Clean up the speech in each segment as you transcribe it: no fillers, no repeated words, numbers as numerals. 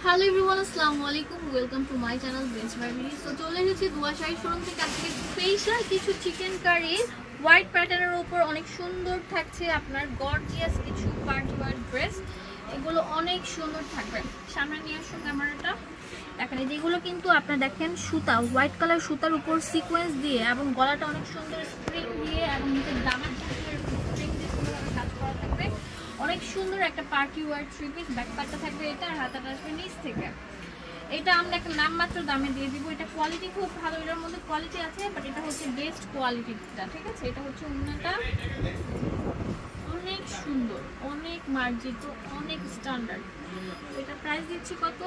Hello everyone, আসসালামু আলাইকুম। Welcome to my channel bench by BD. So চলে এসেছি দুয়া শাড়ি শোরুম থেকে আজকে স্পেশাল কিছু চিকেন কারি হোয়াইট প্যাটার্নের উপর অনেক সুন্দর থাকছে আপনার গর্জিয়াস কিছু পার্টি ওয়্যার ড্রেস। এগুলো অনেক সুন্দর থাকবে। সামনে নিয়ে আসুন ক্যামেরাটা। দেখেন যেগুলো কিন্তু আপনারা দেখেন সুতা, হোয়াইট কালার সুতার উপর সিকোয়েন্স দিয়ে এবং গলাটা অনেক সুন্দর স্প্রিং দিয়ে এবং নিচের দামের স্প্রিং দিয়ে সুন্দরভাবে কাজ করা থাকবে। অনেক সুন্দর একটা party wear three piece. Back পার্টটা থাকবে এটা, আর হাতাটা আসবে নিচ থেকে। এটা আমরা একটা নামমাত্র দামে দিয়ে দিব। এটা কোয়ালিটি খুব ভালো, এটার মধ্যে কোয়ালিটি আছে, বাট এটা হচ্ছে বেস্ট কোয়ালিটিটা, ঠিক আছে। এটা হচ্ছে ওড়নাটা অনেক সুন্দর, অনেক মার্জিত, অনেক স্ট্যান্ডার্ড। এটা প্রাইস দিচ্ছি কত?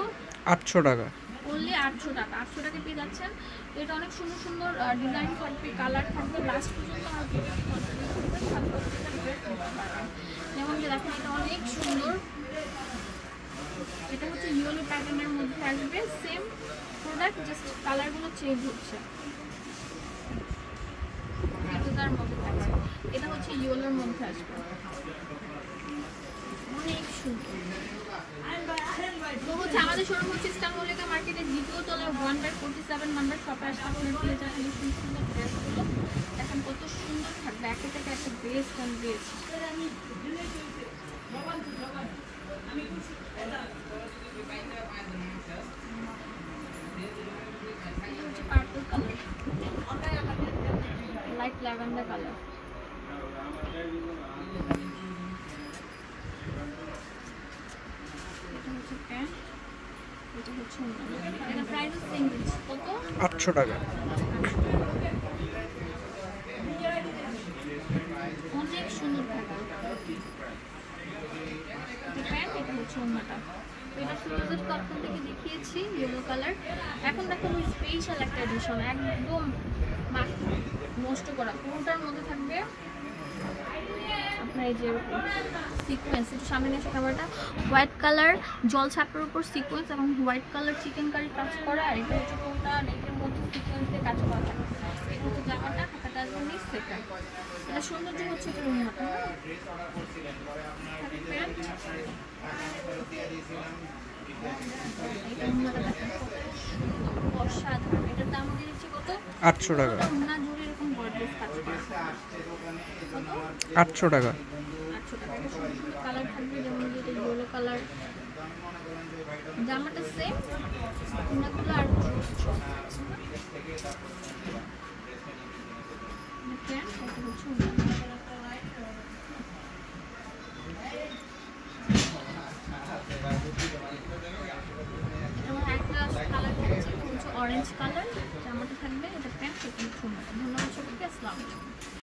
800 টাকা। অনলি 800 টাকা। 800 টাকা পেয়ে যাচ্ছেন। এটা অনেক সুন্দর সুন্দর ডিজাইন থাকবে, কালার থাকবে, লাস্ট পর্যন্ত আমার যেমন যে দেখেন এটা অনেক সুন্দর। এটা হচ্ছে ইয়েলো প্যাটার্নের মধ্যে আসবে, সেম প্রোডাক্ট, জাস্ট কালারগুলো চেঞ্জ হচ্ছে। এটার মধ্যে থাকছে, এটা হচ্ছে ইয়েলোর মধ্যে আসবে, অনেক সুন্দর। তো হচ্ছে আমাদের শোরুম হচ্ছে ইস্টার্ন মল্লিকা মার্কেটের দ্বিতীয় তলায় 1/47 নাম্বার শপে আসলে আপনারা পেয়ে যাবেন এই সুন্দর সুন্দর ড্রেসগুলো। এখন কত সুন্দর থাকবে, একে থেকে একটা dress on dress. Purple colour, light lavender colour. এটা হচ্ছে প্যান্ট, এটা হচ্ছে ওড়না। এটা প্রাইস সেম দিচ্ছি কত? 800 টাকা। অনেক সুন্দর থাকে। এটা প্যান্ট, এটা হচ্ছে ওড়নাটা। এটা সুরজের কাপড় থেকে দেখিয়েছি ইয়েলো কালার। এখন দেখুন স্পেশাল একটা এডিশন, একদম নষ্ট করা। পুরোটার মধ্যে থাকবে আপনার এই যে সিকোয়েন্স, একটু সামনে এসে ক্যামেরাটা। হোয়াইট কালার জল ছাপের উপর সিকোয়েন্স এবং হোয়াইট কালার চিকেন কারি কাজ করা। আর এটা হচ্ছে কোনটা নেটের মধ্যে সিকোয়েন্স দিয়ে কাজ করা থাকে। এটা হচ্ছে জামাটা, হাতাটা আসবে নিচ থেকে। এটা সৌন্দর্য হচ্ছে এটা ওড়নাটা। অসাধারণ। এটার দাম দিয়ে দিচ্ছি কত? 800 টাকা। ওড়না জুড়ে এরকম গর্জিয়াস কাজ করা। 800 টাকা। 800 টাকা। এটা সুন্দর সুন্দর কালার থাকবে, যেমন যেটা ইয়েলো কালার। জামাটা সেম, ওড়নাগুলো আর অরেঞ্জ কালার জামাটা থাকবে। এটা প্যান্ট, এটা হচ্ছে ওড়নাটা। ধন্যবাদ সবাইকে, আসসালামু আলাইকুম।